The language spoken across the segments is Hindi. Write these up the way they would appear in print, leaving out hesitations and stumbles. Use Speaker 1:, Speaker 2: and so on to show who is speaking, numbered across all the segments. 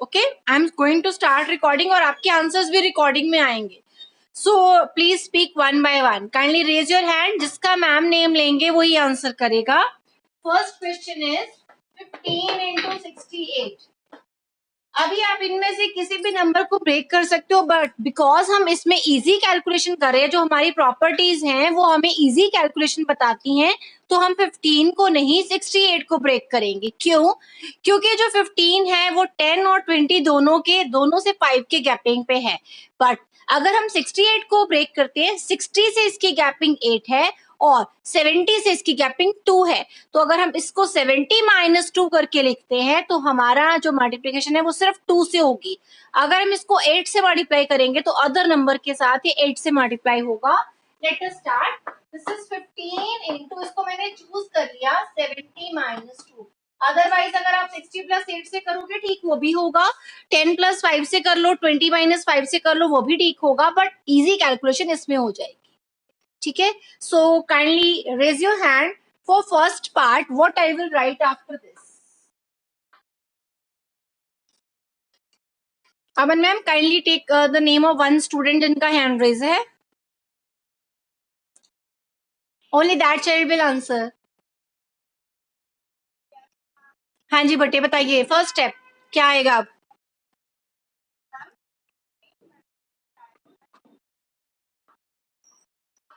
Speaker 1: Okay, I am going to start recording और आपके आंसर्स भी रिकॉर्डिंग में आएंगे. So please speak one by one. Kindly raise your hand. जिसका मैम नेम लेंगे वही आंसर करेगा. First question is 15 into 68. अभी आप इनमें से किसी भी नंबर को ब्रेक कर सकते हो, बट बिकॉज हम इसमें इजी कैलकुलेशन कर रहे हैं, जो हमारी प्रॉपर्टीज हैं वो हमें इजी कैलकुलेशन बताती हैं, तो हम 15 को नहीं 68 को ब्रेक करेंगे. क्यों? क्योंकि जो 15 है वो 10 और 20 दोनों से 5 के गैपिंग पे है. बट अगर हम 68 को ब्रेक करते हैं, 60 से इसकी गैपिंग 8 है और 70 से इसकी गैपिंग 2 है. तो अगर हम इसको 70 माइनस 2 करके लिखते हैं तो हमारा जो मल्टीप्लीकेशन है वो सिर्फ 2 से होगी. अगर हम इसको 8 से मल्टीप्लाई करेंगे तो अदर नंबर के साथ ये 8 से मल्टीप्लाई होगा. Let us start. This is 15 into, इसको मैंने चूज कर लिया 70 माइनस 2. अदरवाइज अगर आप 60 प्लस 8 से करोगे ठीक वो भी होगा, 10 प्लस 5 से कर लो, 20 माइनस 5 से कर लो वो भी ठीक होगा, बट इजी कैलकुलेशन इसमें हो जाएगी. ठीक है. So kindly raise your hand for first part. What I will write after this? Aman ma'am, kindly take the name of one student जिनका हैंड रेज है. Only that child will answer. हाँ जी बटे, बताइए फर्स्ट स्टेप क्या आएगा अब?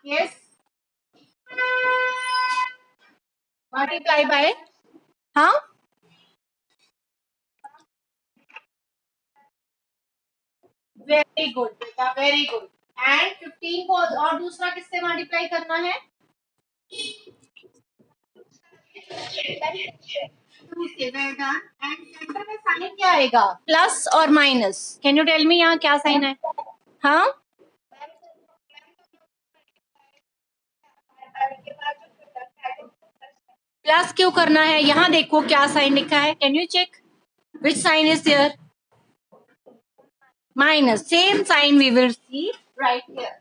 Speaker 1: Yes, multiply by. हाँ, वेरी गुड बेटा, वेरी गुड. एंड 15 को और दूसरा किससे मल्टीप्लाई करना है? 2 से. Well done. एंड सेंटर में साइन क्या आएगा? प्लस और minus. Can you tell me यहाँ क्या साइन है? हाँ, प्लस क्यों करना है? यहाँ देखो क्या साइन लिखा है. Can you check which sign is there? Minus. Same sign we will see right here.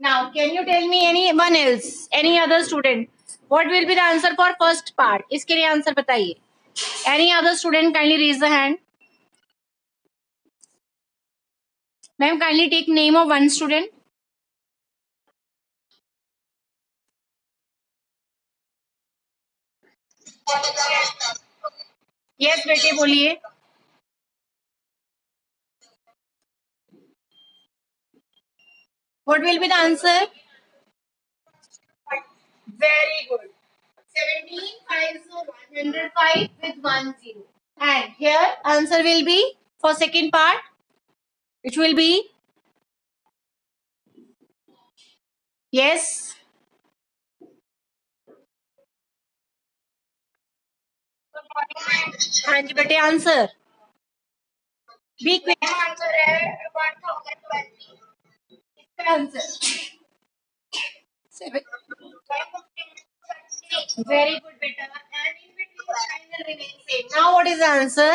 Speaker 1: Now, can you tell me anyone else, any other student, what will be the answer for first part? इसके लिए आंसर बताइए. Any other student kindly raise the hand. Ma'am, kindly take name of one student. Yes, बेटे बोलिए. What will be the answer? Very good. 17 5 so 105 with 1 0. And here answer will be for second part, which will be yes. हाँ जी बेटे, आंसर बी क्विक. आंसर है 1020. इसका आंसर वेरी गुड बेटा. And in between sign will remain same. Now what is the answer?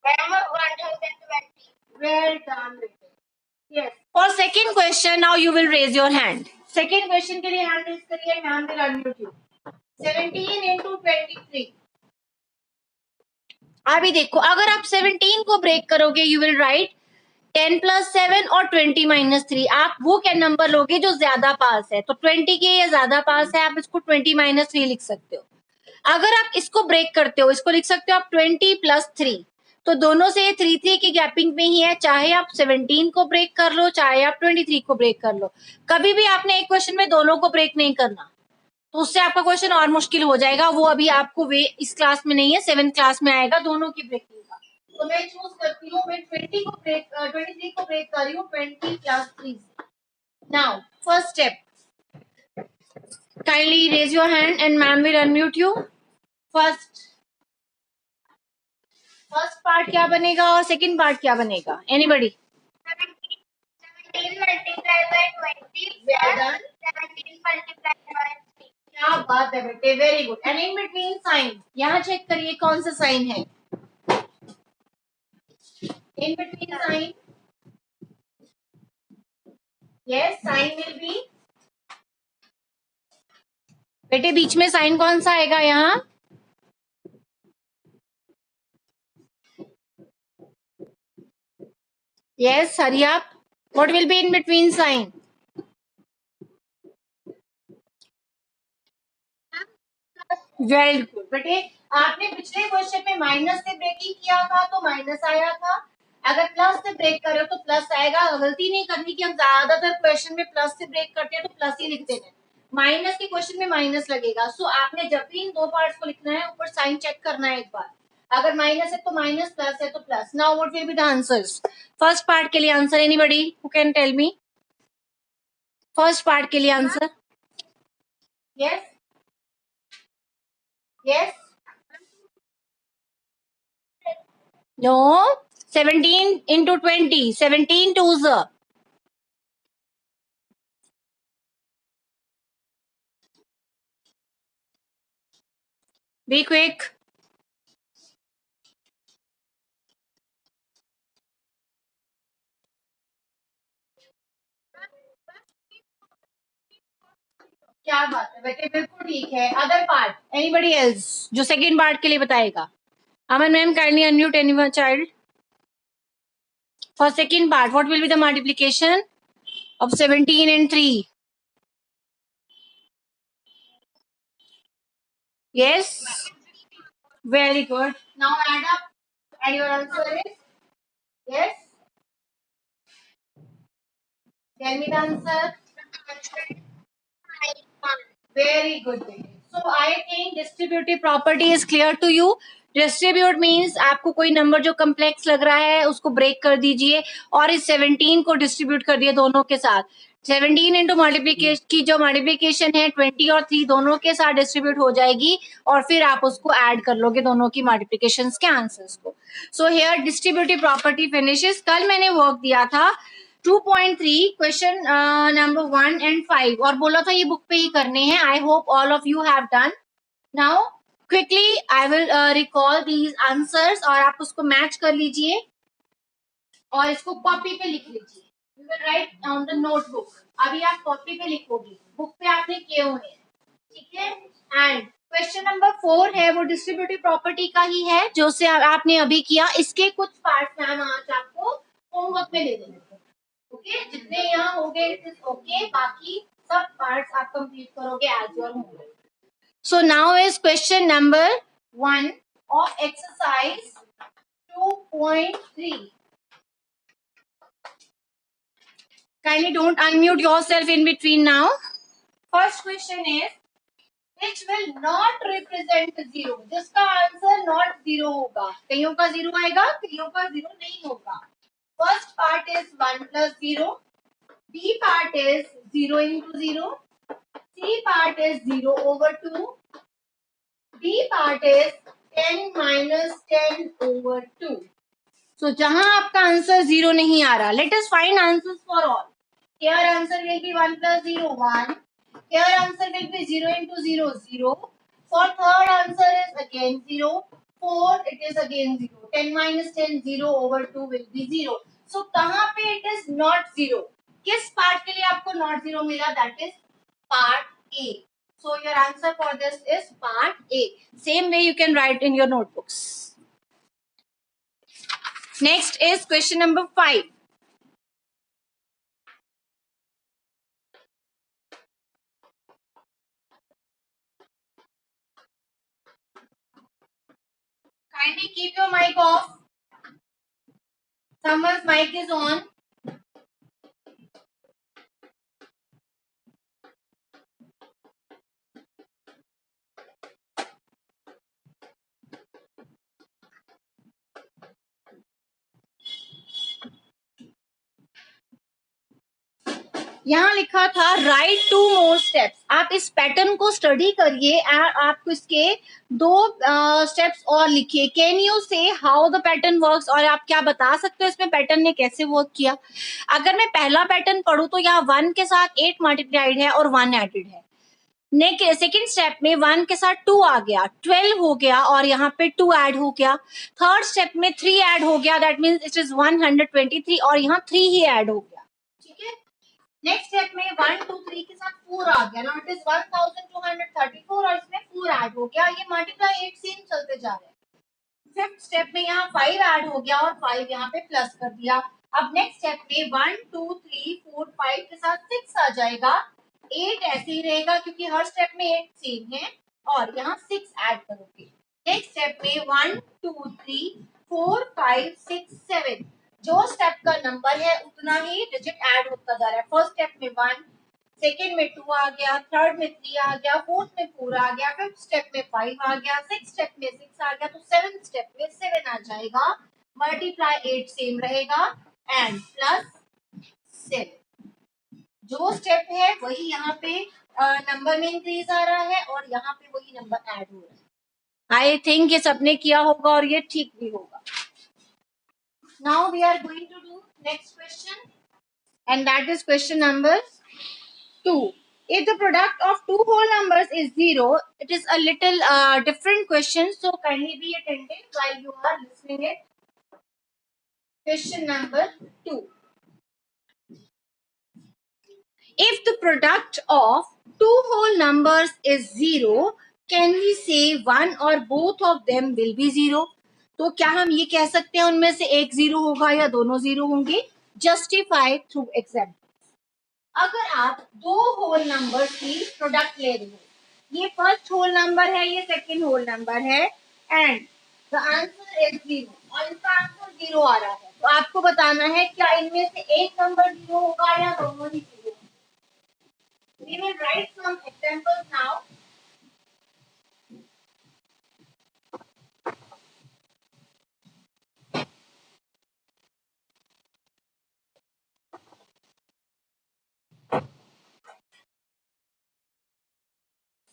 Speaker 1: 1020. Well done बेटे. Yes. For second question now you will raise your hand. Second question के लिए हैंड रेज करिए. Ma'am will unmute you. 17 into 23. अभी देखो, अगर आप 17 को ब्रेक करोगे यू विल राइट 10 प्लस 7 और 20 माइनस 3. आप वो क्या नंबर लोगे जो ज्यादा पास है, तो 20 के ये ज्यादा पास है, आप इसको 20 माइनस 3 लिख सकते हो. अगर आप इसको ब्रेक करते हो, इसको लिख सकते हो आप 20 प्लस 3. तो दोनों से 3 की गैपिंग में ही है, चाहे आप 17 को ब्रेक कर लो चाहे आप 23 को ब्रेक कर लो. कभी भी आपने एक क्वेश्चन में दोनों को ब्रेक नहीं करना, तो उससे आपका क्वेश्चन और मुश्किल हो जाएगा. वो अभी आपको वे इस क्लास में नहीं है, 7th क्लास में आएगा दोनों की ब्रेकिंग का. तो मैं चूज करती हूँ, मैं 23 को ब्रेक कर रही हूँ 20 plus 3. Now first step, kindly raise your hand and ma'am will unmute you. First part क्या बनेगा और सेकंड पार्ट क्या बनेगा? Anybody? 17 multiplied by 20. Well done. 17 multiplied by 3. क्या बात है बेटे, very good. And in between sign, यहाँ चेक करिए कौन सा साइन है. In between sign, yes, sign will be. बेटे बीच में साइन कौन सा आएगा यहाँ? Yes, hurry up. What will be in between sign? Very good बेटे, आपने पिछले क्वेश्चन में माइनस से ब्रेकिंग किया था तो माइनस आया था, अगर प्लस से ब्रेक करे तो प्लस आएगा। गलती नहीं करनी कि हम ज्यादातर क्वेश्चन में प्लस से ब्रेक करते हैं तो प्लस ही लिखते हैं, माइनस के क्वेश्चन में माइनस लगेगा। सो आपने जब भी इन दो पार्ट्स को लिखना है ऊपर साइन चेक करना है एक बार, अगर माइनस है तो माइनस, प्लस है तो plus. Now what will be the answers? First part के लिए answer anybody who can tell me? First part के लिए answer? Yes yes no, 17 into 20, 17 twos. Be quick. क्या बात है बेटे, बिल्कुल ठीक है। अदर पार्ट, एनीबडी एल्स जो सेकेंड पार्ट के लिए बताएगा? Aman ma'am, kindly unmute anyone child for second part. What will be the multiplication of 17 and 3? Yes, very good. Now add up, and your answer is yes. Tell me the answer. Very good. So I think distributive property is clear to you. Distribute means आपको कोई नंबर जो कम्प्लेक्स लग रहा है उसको ब्रेक कर दीजिए और इस 17 को डिस्ट्रीब्यूट कर दिए दोनों के साथ। 17 इंटू मल्टीप्लीकेशन की जो मल्टीप्लीकेशन है 20 और 3 दोनों के साथ डिस्ट्रीब्यूट हो जाएगी और फिर आप उसको ऐड कर लोगे दोनों की मल्टीप्लीकेशन के आंसर्स को। So here distributive property finishes. कल मैंने वर्क दिया था 2.3 क्वेश्चन नंबर 1 and 5 और बोला था ये बुक पे ही करने हैं। I hope all of you have done. Now quickly I will recall these answers और आप उसको मैच कर लीजिए और इसको कॉपी पे लिख लीजिए। You will write on the notebook. अभी आप कॉपी पे लिखोगे, बुक पे आपने किए हुए हैं, ठीक है। एंड क्वेश्चन नंबर 4 है वो डिस्ट्रीब्यूटिव प्रॉपर्टी का ही है जो से आपने अभी किया। इसके कुछ पार्ट मैम आज आपको होमवर्क में दे देंगे। ओके, जितने यहाँ हो गए इट इज ओके, बाकी सब पार्ट्स आप कंप्लीट करोगे as your homework. So now is question number 1 of exercise 2.3. Kindly don't unmute yourself in between now. First question is which will not represent zero, जिसका आंसर not zero होगा। कईयों का जीरो आएगा, कईयों का जीरो नहीं होगा। First part is 1 plus 0. B part is 0 into 0. C part is 0 over 2. D part is 10 minus 10 over 2. So जहां आपका आंसर 0 नहीं आ रहा, let us find answers for all. Here answer will be 1 plus 0, 1. Here answer will be 0 into 0, 0. For third answer is again 0. 4, it is again 0. 10 minus 10, 0 over 2 will be 0. So कहाँ पे it is not 0? किस part के लिए आपको not 0 मिला? That is part A. So your answer for this is part A. Same way you can write in your notebooks. Next is question number 5. Kindly keep your mic off. Someone's mic is on. यहाँ लिखा था राइट 2 मोर स्टेप्स। आप इस पैटर्न को स्टडी करिए, आपको इसके 2 स्टेप्स और लिखिए। कैन यू से हाउ द पैटर्न वर्क्स, और आप क्या बता सकते हो इसमें पैटर्न ने कैसे वर्क किया। अगर मैं पहला पैटर्न पढ़ूं तो यहाँ 1 के साथ 8 मल्टीप्लाइड है और 1 एडेड है। सेकेंड स्टेप में 1 के साथ 2 आ गया, 12 हो गया और यहाँ पे 2 ऐड हो गया। थर्ड स्टेप में 3 ऐड हो गया, दैट मीन्स इट इज 123 और यहाँ 3 ही ऐड हो गया, ठीक है। नेक्स्ट स्टेप में 1 2 3 के साथ 4 आ गया, नाउ इट इज 1234 और इसमें 4 ऐड हो गया। ये मल्टीप्लाई 8 सेम चलते जा रहे हैं। फिफ्थ स्टेप में यहाँ 5 ऐड हो गया और 5 यहाँ पे प्लस कर दिया। अब नेक्स्ट स्टेप में 1 2 3 4 5 के साथ 6 आ जाएगा। 8 ऐसे ही रहेगा क्योंकि हर स्टेप में 8 सेम है और यहाँ 6 ऐड करोगे। नेक्स्ट स्टेप में 1 2 3 4 5 6 7 जो स्टेप का नंबर है उतना ही डिजिट ऐड होता जा रहा है। फर्स्ट स्टेप में 1, सेकेंड में 2 आ गया, थर्ड में 3 आ गया, फोर्थ में 4 आ गया, फिफ्थ स्टेप में 5 आ गया, सिक्स स्टेप में 6 आ गया, तो सेवेंथ स्टेप में 7 आ जाएगा। मल्टीप्लाई 8 सेम रहेगा एंड प्लस 7 जो स्टेप है वही यहाँ पे नंबर में इंक्रीज आ रहा है और यहाँ पे वही नंबर ऐड हो रहा है। आई थिंक ये सबने किया होगा और ये ठीक भी होगा। Now we are going to do next question and that is question number 2. If the product of two whole numbers is 0, it is a little different question, so kindly be attentive while you are listening it. Question number 2. If the product of two whole numbers is 0, can we say one or both of them will be 0? तो क्या हम ये कह सकते हैं उनमें से एक 0 होगा या दोनों 0 होंगे? Justify through example. अगर आप दो होल नंबर की प्रोडक्ट ले रहे हो, ये फर्स्ट होल नंबर है, ये सेकंड होल नंबर है एंड द आंसर इज 0 और इसका आंसर 0 आ रहा है, तो आपको बताना है क्या इनमें से एक नंबर 0 होगा या दोनों ही 0? We will write some examples now.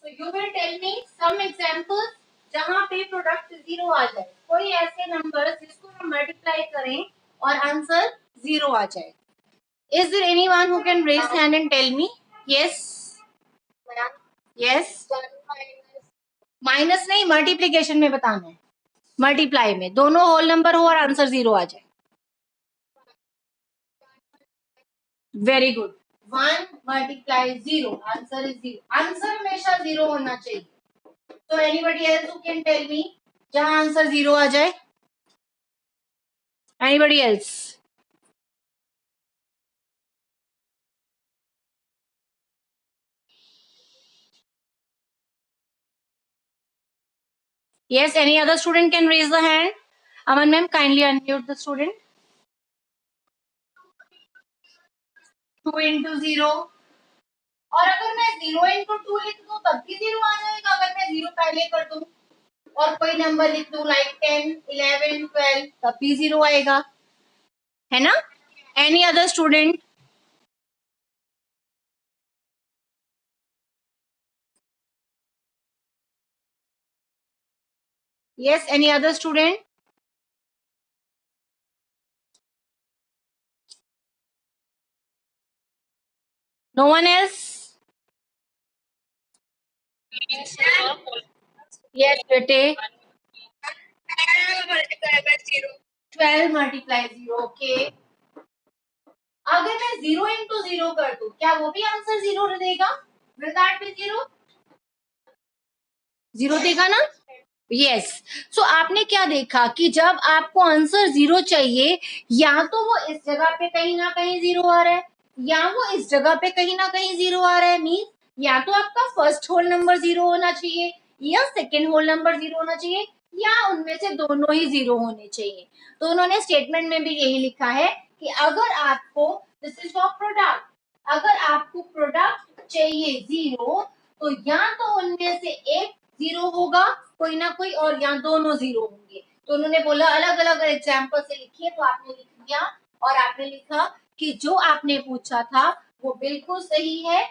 Speaker 1: So you will tell me some examples जहाँ पे प्रोडक्ट 0 आ जाए, कोई ऐसे नंबर जिसको हम मल्टीप्लाई करें और आंसर 0 आ जाए. Is there anyone who can raise hand and tell me? Yes. Yes. Minus नहीं, मल्टीप्लीकेशन में बताना है. मल्टीप्लाई में दोनों होल नंबर हो और आंसर 0 आ जाए. Very good. 1 multiply 0, answer is 0. Answer हमेशा 0 होना चाहिए. So anybody else who can tell me जहां आंसर 0 आ जाए? Anybody else? Yes, any other student can raise the hand. Aman ma'am, kindly unmute the student. 2 into 0. और अगर मैं 0 into 2 लिख दूं तब भी 0 आ जाएगा अगर मैं 0 पहले कर दूं और कोई नंबर लिख दूं लाइक 10, 11, 12 तब भी 0 आएगा, है ना? Any other student? Yes, any other student? No one else? Yes, bete. 12 multiply 0, okay. अगर मैं 0 into 0 कर दूं क्या वो भी आंसर 0 देगा? Will that be 0? 0 देगा ना? यस. सो आपने क्या देखा कि जब आपको आंसर 0 चाहिए या तो वो इस जगह पे कहीं ना कहीं 0 आ रहा है या वो इस जगह पे कहीं ना कहीं 0 आ रहा है. मीन या तो आपका फर्स्ट होल नंबर 0 होना चाहिए या सेकेंड होल नंबर 0 होना चाहिए या उनमें से दोनों ही 0 होने चाहिए. तो उन्होंने स्टेटमेंट में भी यही लिखा है कि अगर आपको, दिस इज फॉर प्रोडक्ट, अगर आपको प्रोडक्ट चाहिए 0 तो या तो उनमें से एक 0 होगा कोई ना कोई और या दोनों 0 होंगे. तो उन्होंने बोला अलग अलग एग्जाम्पल से लिखिए, तो आपने लिख दिया और आपने लिखा कि जो आपने पूछा था वो बिल्कुल सही है.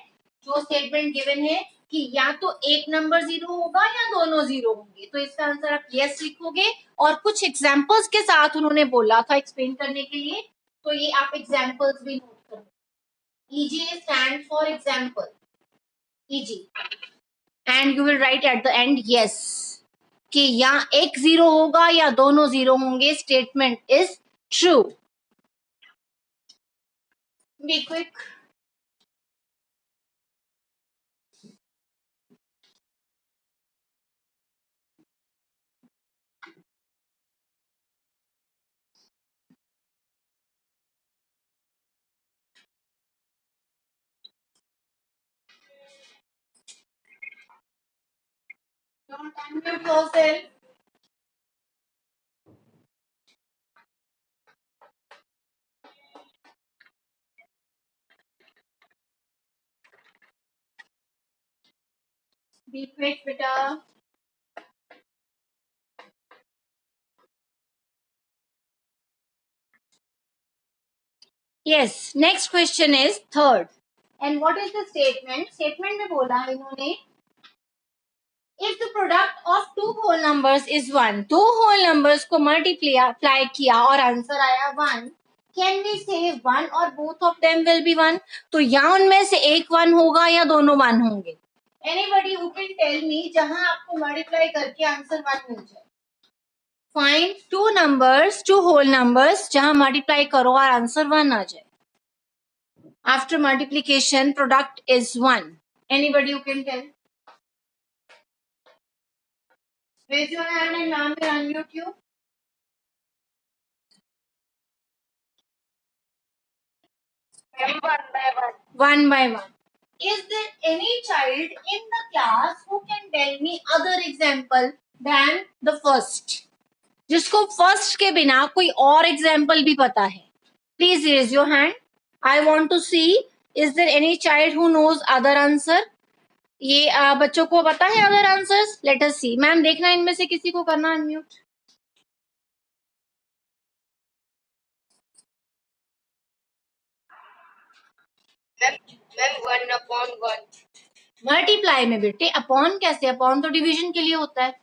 Speaker 1: जो स्टेटमेंट गिवन है कि या तो एक नंबर 0 होगा या दोनों 0 होंगे, तो इसका आंसर आप यस लिखोगे. और कुछ एग्जाम्पल्स के साथ उन्होंने बोला था एक्सप्लेन करने के लिए, तो ये आप एग्जाम्पल्स भी नोट करो. EG stands for example. EG. And you will write at the end yes कि या एक 0 होगा या दोनों 0 होंगे. Statement is true. Be quick. Don't unmute yourself. Be quick, beta. Yes. Next question is third. And what is the statement? Statement में बोला इन्होंने if the product of two whole numbers is 1, दो whole numbers को multiply किया और आंसर आया 1, can we say 1 or both of them will be 1? तो या उनमें से एक 1 होगा या दोनों 1 होंगे. Anybody who can tell me जहां आपको multiply करके आंसर 1 मिल जाए. Find two whole numbers जहां multiply करो और आंसर 1 आ जाए. After multiplication, product is 1. Anybody who can tell? Raise your hand and ma'am will unmute you. One by one. Is there any child in the class who can tell me other example than the first? जिसको first के बिना कोई और example भी पता है? Please raise your hand. I want to see. Is there any child who knows other answer? ये बच्चों को पता है other answers? Let us see. Ma'am देखना इनमें से किसी को करना unmute. मैम 1/1 मल्टीप्लाई में बेटे अपॉन कैसे? अपॉन तो डिवीजन के लिए होता है,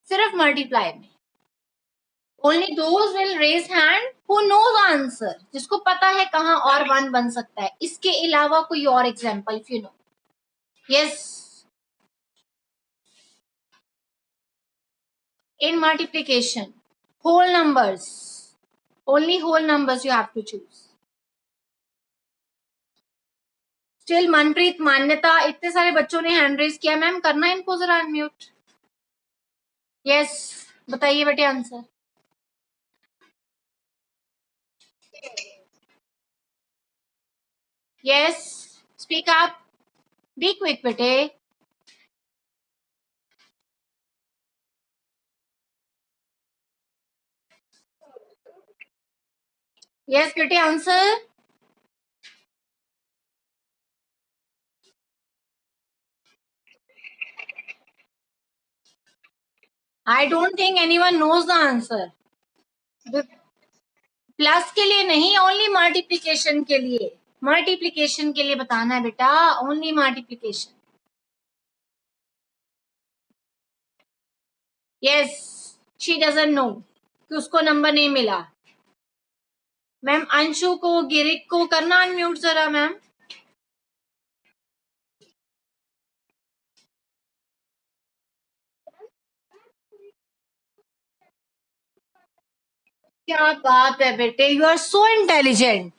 Speaker 1: सिर्फ मल्टीप्लाई में. Only those will raise hand who knows answer, जिसको पता है कहाँ और 1 बन सकता है. इसके अलावा कोई और example if you know. Yes. In multiplication whole numbers, only whole numbers you have to choose. Still Manpreet, Manyata, इतने सारे बच्चों ने हैंड रेज किया. मैम करना इनको जरा अनम्यूट. यस, बताइए बेटे answer. Yes, speak up, be quick बेटे. यस बेटे answer. I don't think anyone knows the answer. Plus के लिए नहीं, ओनली मल्टीप्लिकेशन के लिए. मल्टीप्लिकेशन के लिए बताना है बेटा, only multiplication. Yes, she doesn't know कि उसको नंबर नहीं मिला. मैम अंशु को, गिरिक को करना अनम्यूट जरा मैम. क्या बात है बेटे, यू आर सो इंटेलिजेंट.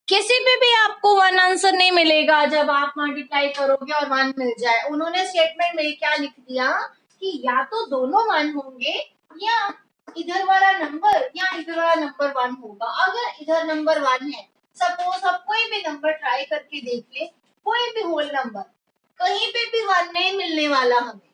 Speaker 1: किसी पे भी आपको 1 आंसर नहीं मिलेगा जब आप मल्टीप्लाई करोगे और 1 मिल जाए. उन्होंने स्टेटमेंट में क्या लिख दिया कि या तो दोनों 1 होंगे या इधर वाला नंबर या इधर वाला नंबर 1 होगा. अगर इधर नंबर 1 है, सपोज आप कोई भी नंबर ट्राई करके देख ले, कोई भी होल नंबर, कहीं पे भी 1 नहीं मिलने वाला. हमें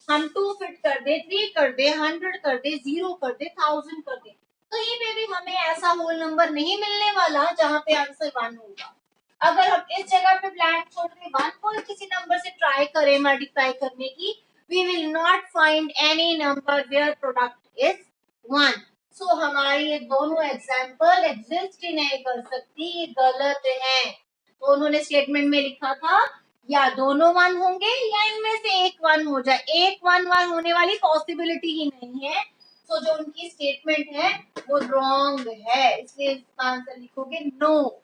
Speaker 1: हम 2 फिट कर दे, 3 कर दे, 100 कर दे, 0 कर दे, 1000 कर दे, कहीं पे भी हमें ऐसा होल नंबर नहीं मिलने वाला जहां पे आंसर 1 होगा. अगर हम इस जगह पे ब्लैंक छोड़ के 1 को किसी नंबर से ट्राई करें मल्टीप्लाई करने की, we will not find any number where product is 1. So हमारी ये दोनों एग्जाम्पल एग्जिस्ट ही नहीं कर सकती, ये गलत है. तो उन्होंने स्टेटमेंट में लिखा था या दोनों 1 होंगे या इनमें से एक 1 हो जाए. एक 1 होने वाली पॉसिबिलिटी ही नहीं है. तो जो उनकी स्टेटमेंट है वो रॉन्ग है, इसलिए इसका आंसर लिखोगे नो.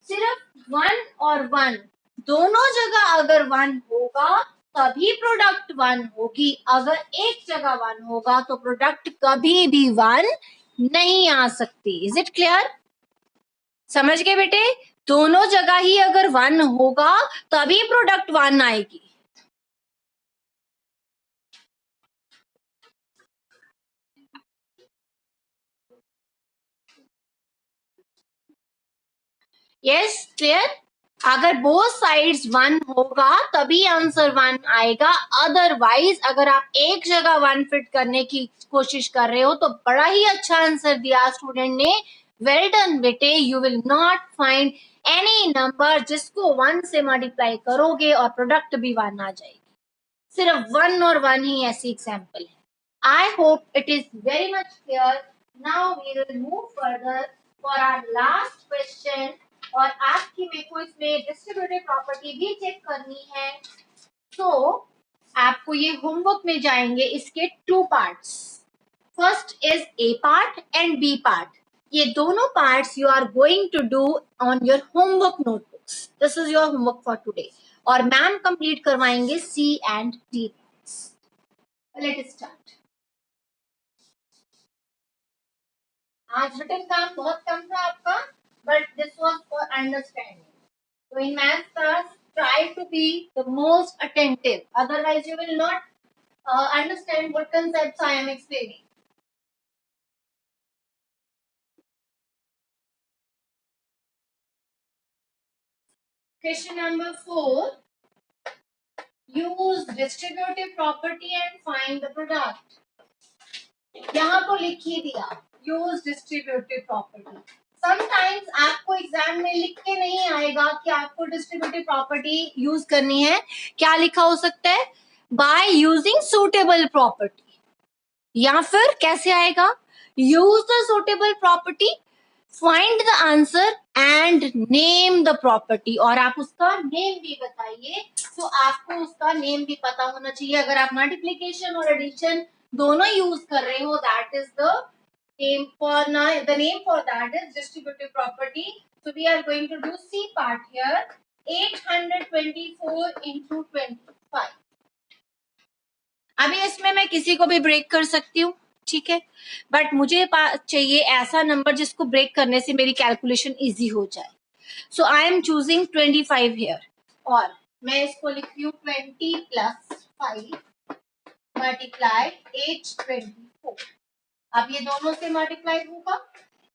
Speaker 1: सिर्फ 1 और 1 दोनों जगह अगर 1 होगा तभी प्रोडक्ट 1 होगी. अगर एक जगह 1 होगा तो प्रोडक्ट कभी भी 1 नहीं आ सकती. Is it clear? समझ गए बेटे? दोनों जगह ही अगर 1 होगा तभी प्रोडक्ट 1 आएगी. Yes, clear? अगर बोथ साइड्स 1 होगा तभी आंसर 1 आएगा, अदरवाइज अगर आप एक जगह 1 फिट करने की कोशिश कर रहे हो तो बड़ा ही अच्छा आंसर दिया स्टूडेंट ने, वेल डन बेटे। You will not find any number जिसको 1 से मल्टीप्लाई करोगे और प्रोडक्ट भी 1 आ जाएगी, सिर्फ 1 और 1 ही ऐसी एग्जाम्पल है। I hope it is very much clear. Now we will move further for our last question. और आपकी मेरे को इसमें डिस्ट्रीब्यूटिव प्रॉपर्टी भी चेक करनी है, तो आपको ये होमवर्क में जाएंगे इसके 2 parts. First is A part and B part. ये दोनों parts you are going to do on your homework notebooks. This is your homework for today, और मैम कंप्लीट करवाएंगे C and D. Let's start. आज रिटन काम बहुत कम था आपका, but this was for understanding. So in math class, try to be the most attentive. Otherwise, you will not understand what concepts I am explaining. Question number 4. Use distributive property and find the product. यहाँ तो लिख ही दिया, use distributive property. समटाइम्स आपको एग्जाम में लिख के नहीं आएगा कि आपको डिस्ट्रीब्यूटिव प्रॉपर्टी यूज करनी है। क्या लिखा हो सकता है? बाय यूजिंग सुटेबल प्रॉपर्टी, या फिर कैसे आएगा? Use the suitable property, find the answer and name the property, और आप उसका नेम भी बताइए। तो आपको उसका नेम भी पता होना चाहिए। अगर आप मल्टीप्लीकेशन और एडिशन दोनों यूज कर रहे हो, that is the name for now. The name for that is distributive property. So we are going to do C part here. 824 into 25. अभी इसमें मैं किसी को भी ब्रेक कर सकती हूँ, ठीक है, बट मुझे चाहिए ऐसा नंबर जिसको ब्रेक करने से मेरी कैलकुलेशन इजी हो जाए। सो आई एम चूजिंग 25 हियर, और मैं इसको लिख रही हूँ 20 प्लस 5 मल्टीप्लाई 824। अब ये दोनों से मल्टीप्लाई होगा।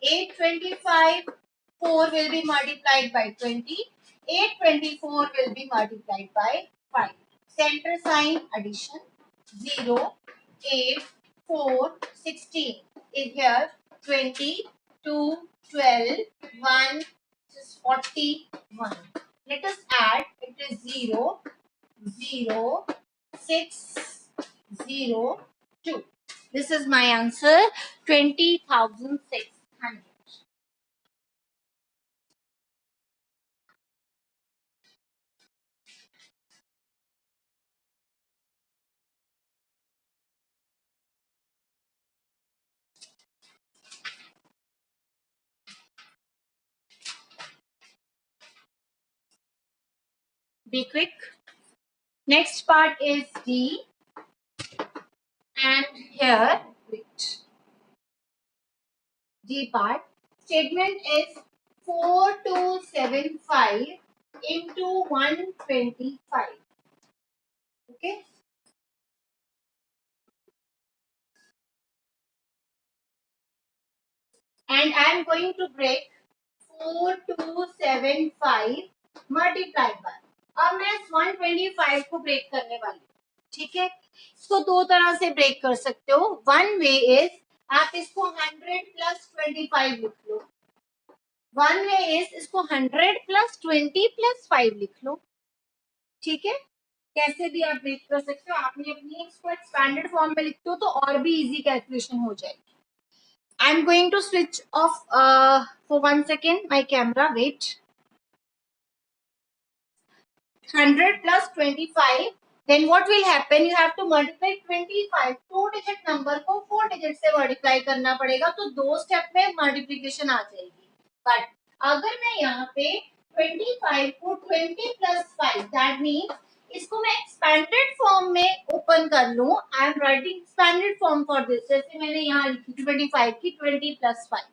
Speaker 1: 825 4 will be multiplied by 20. 824 will be multiplied by 5. Center sign addition. 0, 8, 4, 16 is here. 20, 2, 12, 1 is 41. Let us add. It is 0, 0, 6, 0, 2. This is my answer, 20,600. Be quick. Next part is D, and here, wait. D part. Statement is 4275 into 125. Okay. And I am going to break 4275 multiplied by. अब मैं 125 को ब्रेक करने वाली हूँ, ठीक है। इसको दो तरह से ब्रेक कर सकते हो। वन वे इज, आप इसको 100 प्लस 25 लिख लो। वन वे इज, इसको 100 प्लस 20 प्लस 5 लिख लो, ठीक है। कैसे भी आप ब्रेक कर सकते हो। आपने अपनी इसको एक्सपैंडेड फॉर्म में लिखते हो तो और भी इजी कैलकुलेशन हो जाएगी। I am going to switch off for 1 second my camera. Wait. 100 plus 25. Then what will happen? You have to multiply 25. 2-digit number को 4 digit से multiply करना पड़ेगा, तो 2 step में multiplication आ जाएगी। But अगर मैं यहाँ पे 25 को 20 plus 5, that means इसको मैं expanded form में open कर लूँ। I am writing expanded form for this. जैसे मैंने यहाँ लिखी 25 की 20 plus 5.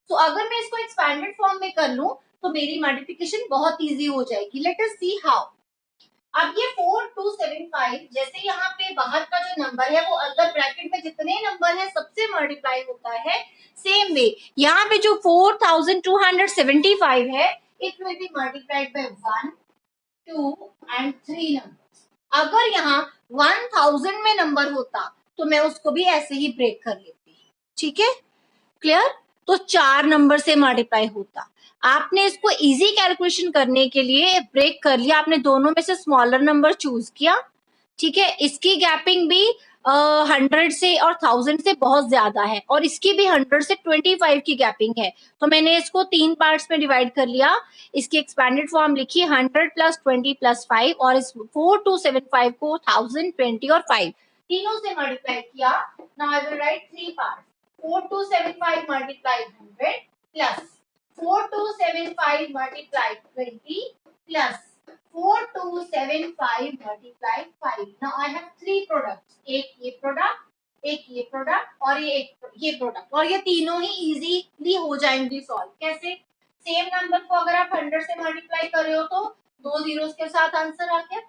Speaker 1: तो अगर मैं इसको expanded form में कर लूँ तो मेरी मल्टीप्लिकेशन बहुत इजी हो जाएगी। Let us see how. अब ये 4275, जैसे यहाँ पे बाहर का जो नंबर है वो अंदर ब्रैकेट में जितने नंबर है सबसे मल्टीप्लाई होता है, सेम वे यहाँ पे जो 4275 है it will be multiplied bye 1, 2 and 3 numbers. अगर यहाँ 1000 में नंबर होता तो मैं उसको भी ऐसे ही ब्रेक कर लेती। ठीक है, क्लियर? तो 4 नंबर से मल्टीप्लाई होता। आपने इसको इजी कैलकुलेशन करने के लिए ब्रेक कर लिया, आपने दोनों में से स्मॉलर नंबर चूज किया। ठीक है, इसकी गैपिंग भी 100 से और 1000 से बहुत ज्यादा है, और इसकी भी 100 से 25 की गैपिंग है। तो मैंने इसको 3 पार्ट्स में डिवाइड कर लिया। इसकी एक्सपैंडेड फॉर्म लिखी 100 प्लस 20 प्लस 5, और इस 4275 को 1000, 20 और 5 तीनों से मल्टीप्लाई किया। Now I will right 3 parts. 4275 multiplied 100 plus 4275 multiplied 20 plus 4275 multiplied 5. Now I have 3 products. एक ये प्रोडक्ट, एक ये प्रोडक्ट और ये प्रोडक्ट, और ये तीनों ही इजीली हो जाएंगे सॉल्व। कैसे? सेम नंबर को अगर आप 100 से मल्टीप्लाई कर रहे हो तो 2 जीरोस के साथ आंसर आ गया।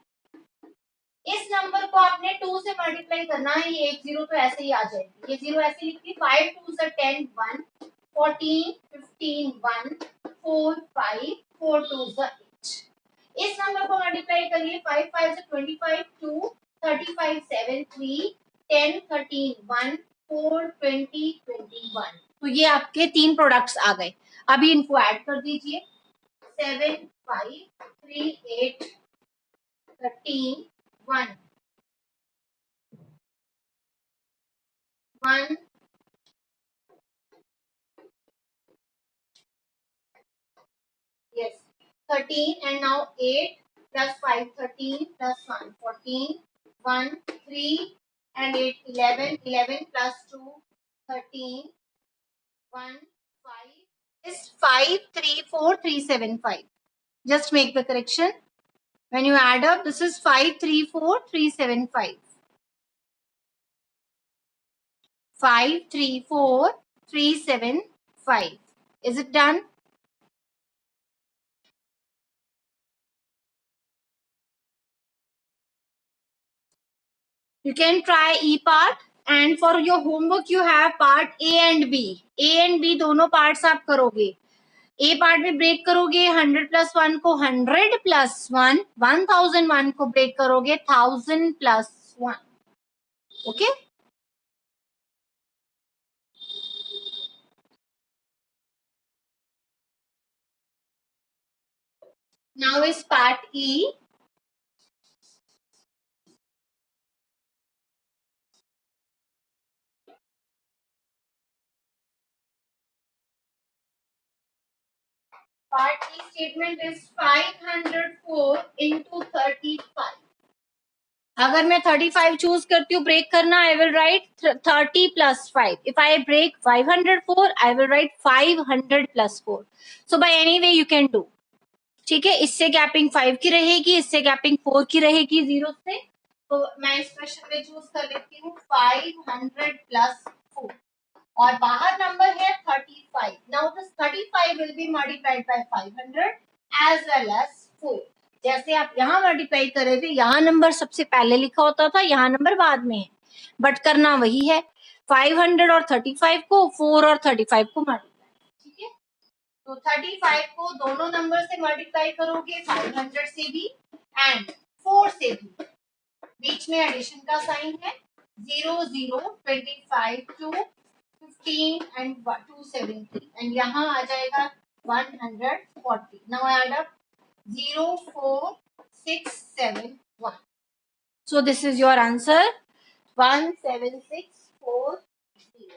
Speaker 1: इस नंबर को आपने 2 से मल्टीप्लाई करना है, ये 1 जीरो तो ऐसे ही आ जाएगी, ये जीरो ऐसे लिखती 5 2 से 10 1 14 15 1 4 5 4 2 से 8। इस नंबर को मल्टीप्लाई करिए 5 5 से 25 2 35 7 3 10 13 1 4 20 21। तो ये आपके 3 प्रोडक्ट्स आ गए। अभी इनको ऐड कर दीजिए 7 5 3 8 13 1 1 yes 13 and now 8 plus 5 13 plus 1 14 1 3 and 8 11 11 plus 2 13 1 5 is 5 3 4 3 7 5. Just make the correction. When you add up, this is 5 3 4 3 7 5. 5 3 4 3 7 5. Is it done? You can try E part, and for your homework you have part A and B. A and B दोनों parts आप करोगे। A part में break करोगे 100 plus 1 को 100 plus 1, 1001 को break करोगे 1000 plus 1. Okay? Now is part E. Part E statement is 504 into 35. अगर मैं 35 चूज करती हूँ ब्रेक करना, I will write 30 plus 5. If I break 504, I will write 500 plus 4. So by any way you can do. ठीक है, इससे गैपिंग 5 की रहेगी, इससे गैपिंग 4 की रहेगी जीरो से। तो मैं इस क्वेश्चन में चूज कर लेती हूँ 500 प्लस 4, और बाहर नंबर है 35. Now this 35 will be multiplied by 500 as well as 4. जैसे आप यहाँ मल्टीप्लाई कर रहे थे, यहाँ नंबर सबसे पहले लिखा होता था, यहाँ नंबर बाद में है, बट करना वही है। 500 और 35 को, 4 और 35 को मल्टीप्लाई। ठीक है, तो 35 को दोनों नंबर से मल्टीप्लाई करोगे, 500 से भी एंड 4 से भी। बीच में एडिशन का साइन है, 0 0 25 2 15 and 270, and यहाँ आ जाएगा 140. Now add up 0 4 6 7 1. So this is your answer 17640.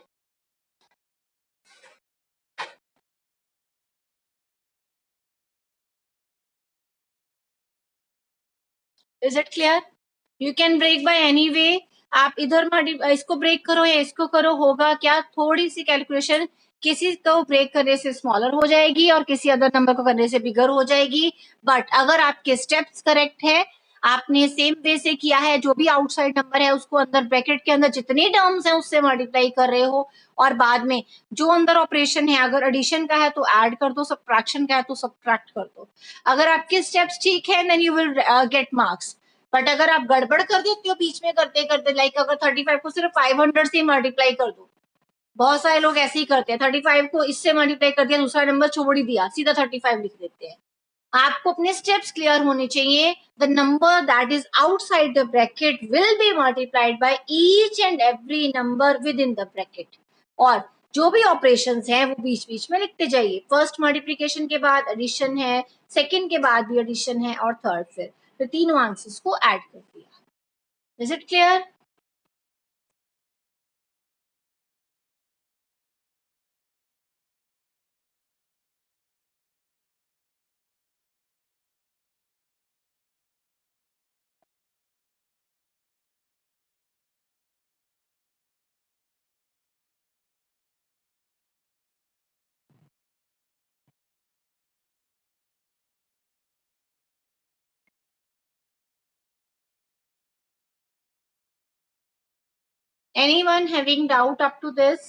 Speaker 1: Is it clear? You can break by any way. आप इधर इसको ब्रेक करो या इसको करो, होगा क्या, थोड़ी सी कैलकुलेशन किसी को ब्रेक करने से स्मॉलर हो जाएगी और किसी अदर नंबर को करने से बिगर हो जाएगी। बट अगर आपके स्टेप्स करेक्ट है, आपने सेम वे से किया है, जो भी आउटसाइड नंबर है उसको अंदर ब्रैकेट के अंदर जितने टर्म्स हैं उससे मल्टीप्लाई कर रहे हो, और बाद में जो अंदर ऑपरेशन है, अगर एडिशन का है तो ऐड कर दो, सब्ट्रैक्शन का है तो सब्ट्रैक्ट कर दो। अगर आपके स्टेप्स ठीक है then you will get marks. But अगर आप गड़बड़ कर देते हो बीच में करते करते, लाइक अगर 35 को सिर्फ 500 से मल्टीप्लाई कर दो, बहुत सारे लोग ऐसे ही करते हैं, 35 को इससे मल्टीप्लाई कर दिया, दूसरा नंबर छोड़ ही दिया, सीधा 35 लिख देते हैं। आपको अपने स्टेप्स क्लियर होने चाहिए. The number that is outside the bracket will be multiplied by each and every number with in the bracket. और जो भी ऑपरेशंस हैं वो बीच बीच में लिखते जाइए. फर्स्ट मल्टीप्लिकेशन के बाद एडिशन है, सेकंड के बाद भी एडिशन है, और थर्ड फिर तीनों आंसर्स को ऐड कर दिया. Is it clear? Anyone having doubt up to this?